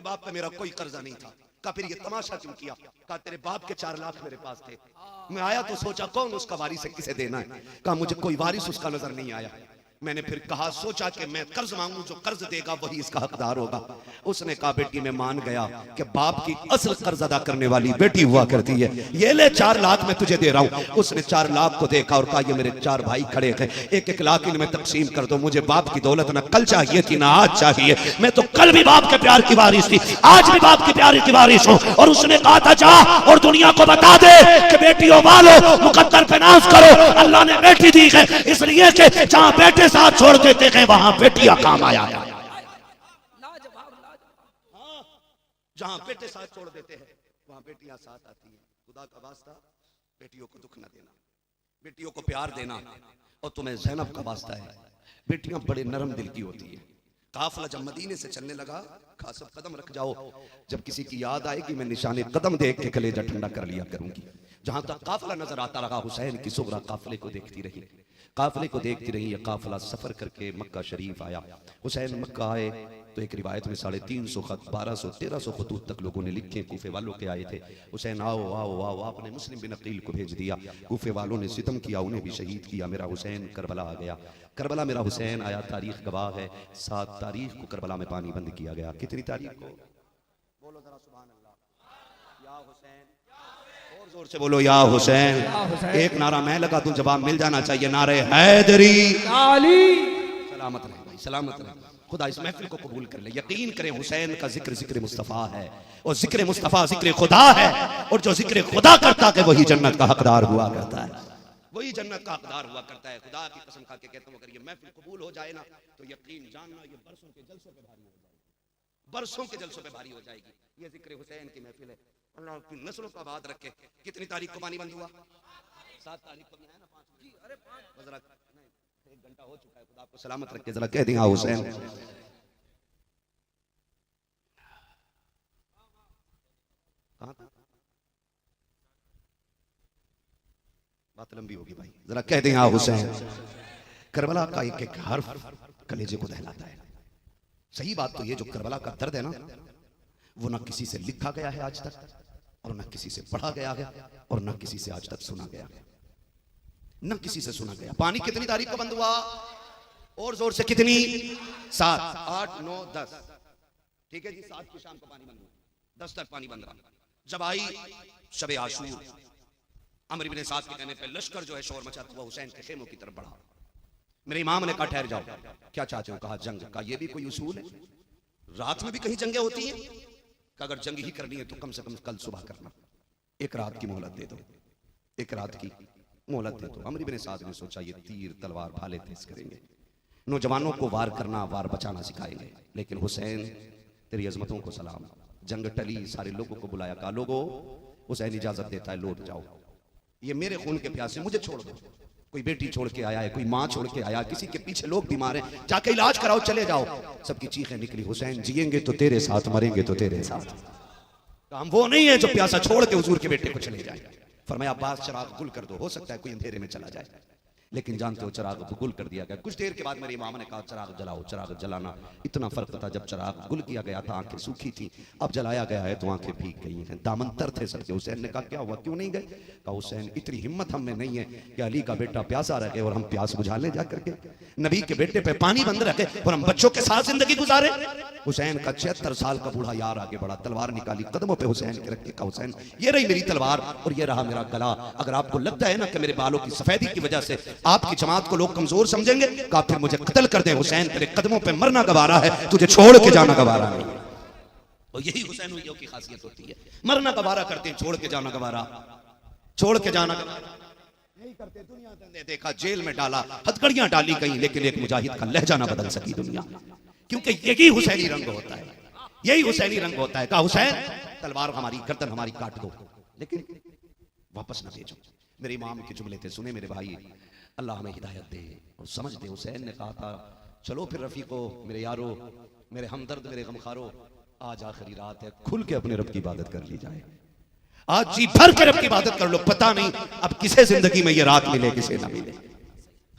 बाप का मेरा कोई कर्जा नहीं था। कहा फिर ये तमाशा क्यों किया? कहा तेरे बाप के 4 लाख मेरे पास थे, मैं आया तो सोचा कौन उसका वारिस है, किसे देना है। कहा मुझे कोई वारिस उसका नजर नहीं आया। मैंने फिर कहा सोचा कि मैं कर्ज मांगू, जो कर्ज देगा वही इसका हकदार होगा। उसने कहा बेटी मैं मान गया कि बाप की असल कर्ज अदा करने वाली बेटी हुआ करती है, ये ले 4 लाख मैं तुझे दे रहा हूं। उसने 4 लाख को देखा और कहा ये मेरे 4 भाई खड़े हैं, 1-1 लाख इनमें तकसीम कर दो, मुझे बाप की दौलत ना कल चाहिए थी ना आज चाहिए, मैं तो कल भी बाप के प्यार की वारिस थी, आज भी बाप के प्यार की वारिस हूं। और उसने कहा था जा और दुनिया को बता दे कि बेटियों वालों मुकद्दर पे नाज करो, अल्लाह ने बेटी दी है, इसलिए कि जहां बेटे साथ छोड़ देते हैं वहां बेटियां काम आया। जहां बेटे साथ छोड़ देते हैं वहां बेटियां साथ आती हैं। खुदा का वास्ता बेटियों को दुख न देना, बेटियों को प्यार देना। और तुम्हें ज़ैनब का वास्ता है, बेटियां बड़े नरम दिल की होती है। काफिला जब मदीने से चलने लगा, खासब कदम रख जाओ, जब किसी की याद आएगी मैं निशाने कदम देख के कलेजा ठंडा कर लिया करूंगी। जहां तक काफिला नजर आता रहा, हुसैन की सुगरा काफिले को देखती रही, काफिले को देखती रही। ये काफिला सफर करके मक्का शरीफ आया। हुसैन मक्का आए तो एक रिवायत में 350 खत, 1200-1300 खतूत तक लोगों ने लिखे, कूफे वालों के आए थे। हुसैन आओ आओ आओ, आपने मुस्लिम बिन अकील को भेज दिया। कूफे वालों ने सितम किया, उन्हें भी शहीद किया। मेरा हुसैन करबला आ गया, करबला मेरा हुसैन आया। तारीख गवाह है, 7 तारीख को करबला में पानी बंद किया गया। कितनी तारीख को? बोलो जरा सुभान अल्लाह। या हुसैन, और जोर से बोलो या हुसैन। एक नारा मैं लगा दूं, जवाब मिल जाना चाहिए, नारे हैदरी। सलामत रहे भाई, सलामत रहे। खुदा इस महफिल को कबूल कर ले। यकीन करें हुसैन का जिक्र जिक्र मुस्तफ़ा है, और जिक्र मुस्तफ़ा जिक्र खुदा है, और जो जिक्र खुदा करता है वही जन्नत का हकदार हुआ करता है, वही जन्नत का हकदार हुआ करता है। खुदा की कसम खा के कहता हूं, अगर ये महफिल कबूल हो जाए ना तो यकीन जानना ये बरसों के जलसों पे भारी हो जाएगी, बरसों के जलसों पे भारी हो जाएगी। ये जिक्र हुसैन की महफिल है। अल्लाह की नस्लों का आबाद रखे। कितनी तारीख को पानी बंद हुआ? 7 तारीख को है ना, 5 जी, अरे 5 जरा 1 घंटा हो चुका है। खुदा आपको सलामत रखे। जरा कह दिया हुसैन। बात लंबी होगी भाई, जरा कह दें हुसैन। करबला का एक एक हर्फ कलेजे को दहलाता है। सही बात तो ये जो करबला का दर्द है ना, वो ना किसी से लिखा गया है आज तक, और ना किसी से पढ़ा गया है, और ना किसी से आज तक सुना गया, ना किसी से सुना गया। पानी कितनी तारीख को बंद हुआ? और जोर से कितनी? 7, 8, 9, 10। ठीक है जी, 7 की शाम को पानी बंद हुआ, 10 तक पानी बंद रहा। जब आई शब आशूर, अमर इब्ने साद के कहने पे लश्कर जो है शोर मचाता हुआ हुसैन के खेमों की तरफ बढ़ा। मेरे इमाम ने कहा ठहर जाओ, क्या चाहते हो? कहा जंग। का ये भी कोई उसूल है? रात में भी कहीं जंगें होती हैं? कि अगर जंग ही करनी है तो कम से कम कल सुबह करना, 1 रात की मोहलत दे दो, 1 रात की मोहलत दे दो। अमर इब्ने साद ने सोचा ये तीर तलवार भाले तेज करेंगे, नौजवानों को वार करना वार बचाना सिखाएंगे। लेकिन हुसैन तेरी अजमतों को सलाम। जंग टली, सारे लोगों को बुलाया, कहा लोगो हुसैन इजाजत देता है, लौट जाओ, ये मेरे खून के प्यासे, मुझे छोड़ दो। कोई बेटी छोड़ के आया है, कोई माँ छोड़ के आया, किसी के पीछे लोग बीमार हैं, जाके इलाज कराओ, चले जाओ। सबकी चीखें निकली, हुसैन जिएंगे तो तेरे साथ, मरेंगे तो तेरे साथ। हम वो नहीं है जो प्यासा छोड़ के हुजूर के बेटे को चले जाए। फरमाया अब्बास चिराग गुल कर दो, हो सकता है कोई अंधेरे में चला जाए। लेकिन जानते हो चिराग गुल कर दिया गया। कुछ देर के बाद मेरे इमाम ने कहा चिराग जलाओ। चिराग जलाना इतना फर्क था, जब चिराग गुल किया गया था आंखें सूखी थी, अब जलाया गया है तो आंखें भीग गई हैं, दामन तर थे सबके। हुसैन ने कहा क्या हुआ, क्यों नहीं गए? कहा हुसैन इतनी हिम्मत हम में नहीं है कि अली का बेटा प्यासा रखे और हम प्यास बुझा ले जा करके, नबी के बेटे पे पानी बंद रखे और हम बच्चों के साथ जिंदगी गुजारे। हुसैन का 76 साल का बूढ़ा यार आगे बढ़ा, तलवार निकाली, कदमों पे हुसैन के रख के कहा हुसैन ये रही मेरी तलवार और ये रहा मेरा गला। अगर आपको लगता है ना कि मेरे बालों की सफेदी की वजह से आपकी जमात को लोग कमजोर समझेंगे, कहा फिर मुझे कत्ल कर दे। हुसैन तेरे कदमों पे मरना गवारा है, तुझे छोड़ के जाना गवारा नहीं। और यही हुसैनियों की खासियत होती है, मरना गवारा करते हैं, छोड़ के जाना गवारा, छोड़ के जाना गवारा नहीं करते। दुनिया ने देखा, जेल में डाला, हथकड़ियां डाली कहीं, लेकिन एक मुजाहिद का लहजा ना बदल सकी दुनिया, क्योंकि यही हुसैनी रंग होता है, यही हुसैनी रंग होता है। कहा हुसैन तलवार हमारी, गर्दन हमारी काट दो, लेकिन वापस ना भेजो। मेरे इमाम के जुमले थे, सुने मेरे भाई, अल्लाह हमें हिदायत दे और समझ दे। हुसैन ने कहा था, चलो फिर रफीको, मेरे यारो, मेरे हमदर्द, मेरे गमखारो, आज आखिरी रात है, खुल के अपने रब की इबादत कर ली जाए। आज जी भर के रब की इबादत कर लो, पता नहीं अब किसे जिंदगी में ये रात मिले, किसे ना मिले।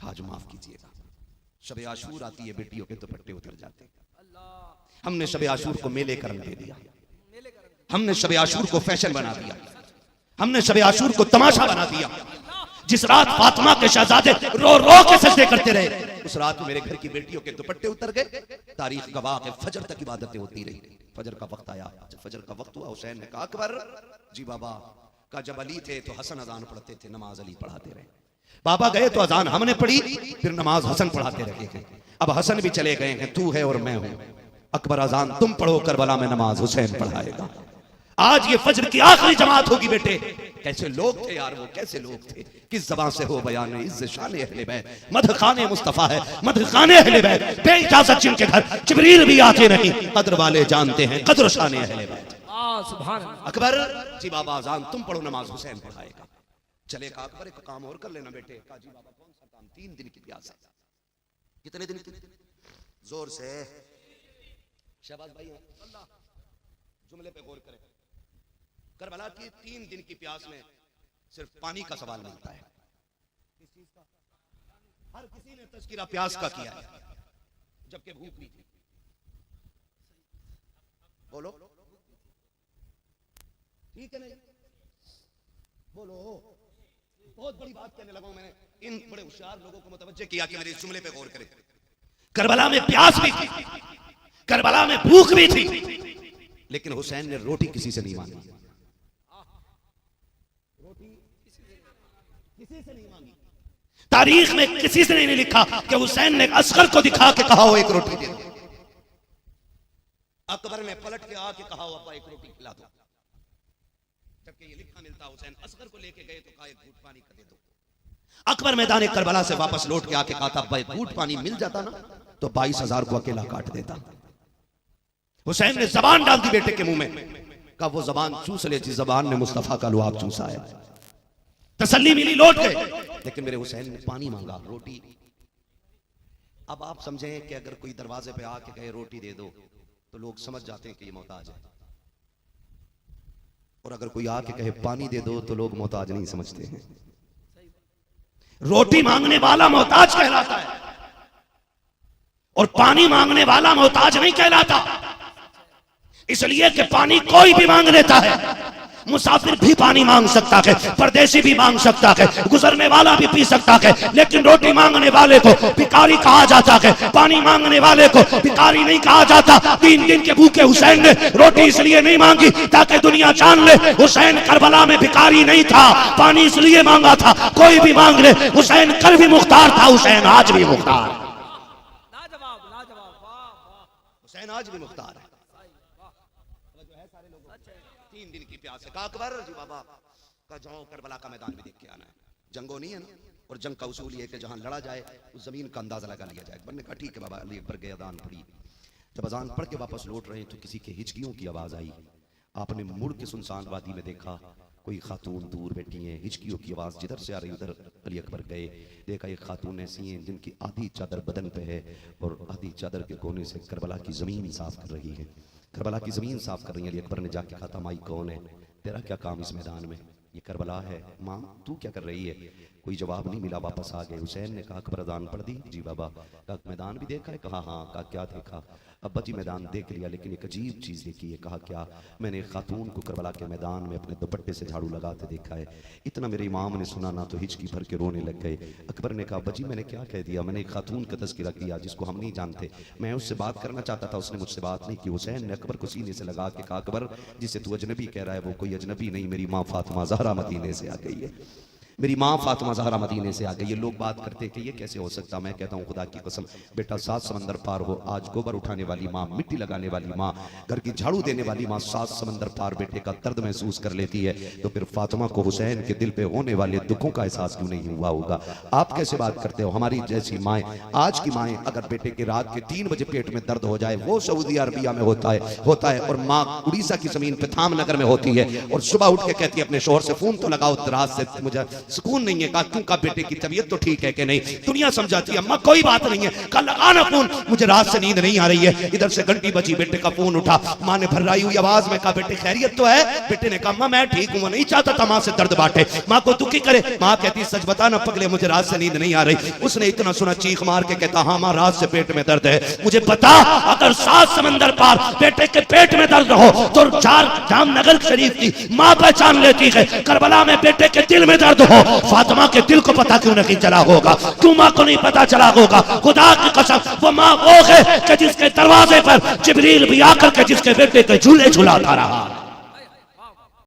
आज माफ कीजिएगा, शब आशूर आती है, बेटियों के दुपट्टे उतर जाते हैं। हमने शब आशूर को मेले का रंग दे दिया, हमने शब आशूर को फैशन बना दिया, हमने शब आशूर को तमाशा बना दिया। जिस रात फातिमा के शहजादे रो रो के सजदे करते रहे, उस रात मेरे घर की बेटियों के दुपट्टे उतर गए। तारीख गवाह है, फजर तक इबादतें होती रही। फजर का वक्त आया, जब फजर का वक्त हुआ, हुसैन ने कहा अकबर जी बाबा का, जब अली थे तो हसन अजान पढ़ते थे, नमाज अली पढ़ाते रहे। बाबा गए तो अजान हमने पढ़ी, फिर नमाज हसन पढ़ाते रहे हैं। अब हसन भी चले गए हैं, तू है और मैं हूं। अकबर अजान तुम पढ़ो, करबला में नमाज हुसैन पढ़ाएगा। आज ये फजर की आखिरी जमात होगी बेटे। कैसे लोग थे यार वो, कैसे लोग थे, किस ज़बान से हो बयान इज़्ज़ शान अहले बैत। मदखाने मुस्तफ़ा है, मदखाने अहले बैत, बेइजाज़त जिनके घर जिब्रील भी आते नहीं, कद्र वाले जानते हैं कद्र शान अहले बैत। सुभान अल्लाह। अकबर जी बाबा अजान तुम पढ़ो, नमाज हुसैन पढ़ाएगा। चले कहा अकबर एक काम और कर लेना बेटे। कहा जी बाबा कौन सा काम? 3 दिन की प्यास है। कितने दिन? जोर से शहबाज भाई जुमले पे गौर करें। करबला की 3 दिन की प्यास में सिर्फ पानी का सवाल मिलता है। किस चीज का? हर किसी ने तज़किरा प्यास का किया है, जबकि भूख भी थी। बोलो ठीक है नहीं? बोलो। बहुत बड़ी बात कहने लगा हूं मैंने, इन बड़े होशियार लोगों को मुतवज्जे किया कि मेरे इस जुमले पे गौर करें। करबला में प्यास भी थी, करबला में भूख भी थी, लेकिन हुसैन ने रोटी किसी से नहीं मांगी। रोटी किसी से नहीं मांगी। तारीख में किसी से नहीं लिखा कि हुसैन ने असगर को दिखा के कहा हो एक रोटी दे दो। अकबर ने पलट के आके कहा हो अब्बा एक रोटी खिला दो। जबकि ये लिखा मिलता हुसैन असगर को लेके गए तो कहा एक घूंट पानी का दे दो। अकबर मैदान करबला से वापस लौट के आके कहा था अब्बा एक घूंट पानी मिल जाता ना तो 22,000 को अकेला काट देता। हुसैन ने जबान डाल दी बेटे के मुंह में, कहा वो जबान चूस ले जिस जबान ने मुस्तफा का लुआब चूसा है। तसल्ली मिली, लौट गए, लेकिन मेरे हुसैन ने पानी मांगा, रोटी। अब आप समझें कि अगर कोई दरवाजे पे आके कहे रोटी दे दो तो लोग समझ जाते हैं कि ये मोहताज है, और अगर कोई आके कहे पानी दे दो तो लोग मोहताज नहीं समझते हैं। रोटी मांगने वाला मोहताज कहलाता है और पानी मांगने वाला मोहताज नहीं कहलाता। इसलिए कि पानी कोई भी मांग लेता है, मुसाफिर भी पानी मांग सकता है, परदेसी भी मांग सकता है, गुजरने वाला भी पी सकता है, लेकिन रोटी मांगने वाले को भिखारी कहा जाता है, पानी मांगने वाले को भिखारी नहीं कहा जाता। 3 दिन के भूखे हुसैन ने रोटी इसलिए नहीं मांगी ताकि दुनिया जान ले हुसैन करबला में भिखारी नहीं था, पानी इसलिए मांगा था। कोई भी मांग ले, हुसैन कल भी मुख्तार था, हुसैन आज भी मुख्तार, हुसैन आज भी मुख्तार है। 3 दिन की प्यास है। कहा अकबर जी बाबा का जाओ करबला का मैदान भी देख के आना है। जंगो नहीं है ना, और जंग का उसूल ये है कि जहां लड़ा जाए उस जमीन का अंदाजा लगा लिया जाए। अकबर ने कहा ठीक है बाबा। अली अकबर गए, अजान पड़ी। जब अजान पढ़ के वापस लौट रहे तो किसी के हिचकियों की आवाज आई। आपने मुड़ के सुनसान वादी में देखा, कोई खातून दूर बैठी है, हिचकियों की आवाज जिधर से आ रही उधर अली अकबर गए, देखा एक खातून ऐसी है जिनकी आधी चादर बदन पे है और आधी चादर के कोने से करबला की जमीन साफ कर रही है। करबला की जमीन साफ कर रही है। अली अकबर ने जाके कहा था माई कौन है, तेरा क्या काम इस मैदान में? ये करबला है। माँ तू क्या कर रही है? कोई जवाब नहीं मिला, वापस आ गए। हुसैन ने कहा अकबर अजान पढ़ दी? जी बाबा। कहा मैदान भी देखा है? कहा हाँ। कहा क्या देखा? अब्बा जी मैदान देख लिया, लेकिन एक अजीब चीज़ देखी है। कहा क्या? मैंने एक खातून को करबला के मैदान में अपने दुपट्टे से झाड़ू लगाते देखा है। इतना मेरे इमाम ने सुना ना तो हिचकी भर के रोने लग गए। अकबर ने कहा अब्बा जी मैंने क्या कह दिया? मैंने एक खातून का तज़किरा किया जिसको हम नहीं जानते, मैं उससे बात करना चाहता था, उसने मुझसे बात नहीं की। हुसैन ने अकबर को सीने से लगा के कहा अकबर जिसे तू अजनबी कह रहा है वो कोई अजनबी नहीं, मेरी माँ फातिमा ज़हरा मदीने से आ गई है। मेरी माँ फातिमा ज़हरा मदीने से आ गई। ये लोग बात करते कि ये कैसे हो सकता, मैं कहता हूँ खुदा की कसम बेटा 7 समंदर पार हो, आज गोबर उठाने वाली माँ, मिट्टी लगाने वाली माँ, घर की झाड़ू देने वाली माँ 7 समंदर पार बेटे का दर्द महसूस कर लेती है, तो फिर फातिमा को हुसैन के दिल पे होने वाले दुखों का एहसास क्यों नहीं हुआ होगा। आप कैसे बात करते हो, हमारी जैसी माएँ, आज की माएँ अगर बेटे के रात के 3 बजे पेट में दर्द हो जाए, वो सऊदी अरबिया में होता है और माँ उड़ीसा की जमीन पे धामनगर में होती है और सुबह उठ के कहती है अपने शोहर से फोन तो लगाओ, रात से मुझे सुकून नहीं है। कहा क्यों? का बेटे की तबीयत तो ठीक है कि नहीं? दुनिया समझाती है अम्मा कोई बात नहीं है, कल लगाना फोन, मुझे रात से नींद नहीं आ रही है। इधर से घंटी बजी, बेटे का फोन उठा, माँ ने भर्राई हुई आवाज में कहा बेटे खैरियत तो है? बेटे ने कहा अम्मा मैं ठीक हूँ, नहीं चाहता था माँ से दर्द बांटे, माँ को दुखी करे। माँ कहती सच बता ना पगले, मुझे रात से नींद नहीं आ रही। उसने इतना सुना चीख मार के कहता हाँ माँ रात से पेट में दर्द है। मुझे बता अगर 7 समंदर पार बेटे के पेट में दर्द हो तो 4 जामनगर शरीफ की माँ पहचान लेती है, करबला में बेटे के दिल में दर्द हो फातिमा के दिल को पता क्यों नहीं चला होगा? क्यों माँ को नहीं पता चला होगा? खुदा की कसम वो माँ वो है कि जिसके दरवाजे पर जिब्रील भी आकर के जिसके बेटे के झूले झुलाता रहा।